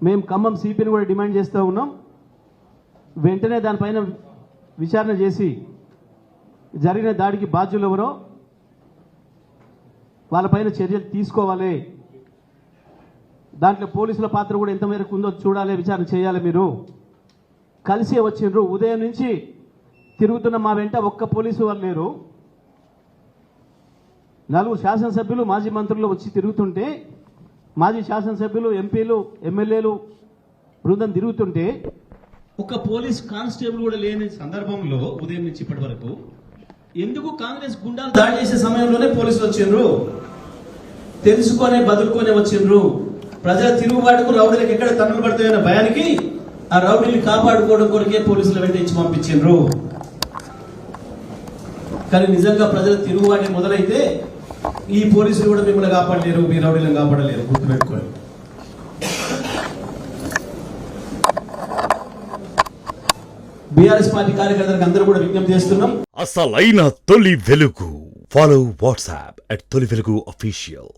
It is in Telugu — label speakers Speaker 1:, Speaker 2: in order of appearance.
Speaker 1: మేము ఖమ్మం సిపిని కూడా డిమాండ్ చేస్తూ ఉన్నాం. వెంటనే దానిపైన విచారణ చేసి జరిగిన దాడికి బాధ్యులు ఎవరో వాళ్ళపైన చర్యలు తీసుకోవాలి. దాంట్లో పోలీసుల పాత్ర కూడా ఎంత మేరకు ఉందో చూడాలి, విచారణ చేయాలి. మీరు కలిసి వచ్చిండ్రు, ఉదయం నుంచి తిరుగుతున్న మా వెంట ఒక్క పోలీసు వాళ్ళు లేరు. 4 శాసనసభ్యులు మాజీ మంత్రులు వచ్చి తిరుగుతుంటే, మాజీ శాసనసభ్యులు ఎంపీలు ఎమ్మెల్యేలు బృందం తిరుగుతుంటే ఒక పోలీస్ కానిస్టేబుల్ కూడా లేని సందర్భంలో ఉదయం నుంచి ఇప్పటి వరకు ఎందుకు కాంగ్రెస్ గుండాలు దాడి చేసే సమయంలోనే పోలీసులు వచ్చిండ్రు, తెలుసుకొనే బదులుకొనే వచ్చిండ్రు. ప్రజల తిరుగుబాటుకు రౌడీలకు ఎక్కడ తన్నులు పడతాయన్న భయానికి ఆ రౌడీని కాపాడుకోవడం కొరకే పోలీసుల వెంట ఇచ్చి పంపించిండ్రు. కానీ నిజంగా ప్రజల తిరుగుబాటు మొదలైతే ఈ పోలీసులు కూడా మిమ్మల్ని కాపాడలేరు, మీ రౌడీలను కాపాడలేరు, గుర్తుపెట్టుకోండి. బీఆర్ఎస్ పార్టీ కార్యకర్తలకు అందరూ కూడా విజ్ఞప్తి చేస్తున్నాం.
Speaker 2: అసలైన తొలి వెలుగు. ఫాలో వాట్సాప్ @తొలి వెలుగు అఫీషియల్.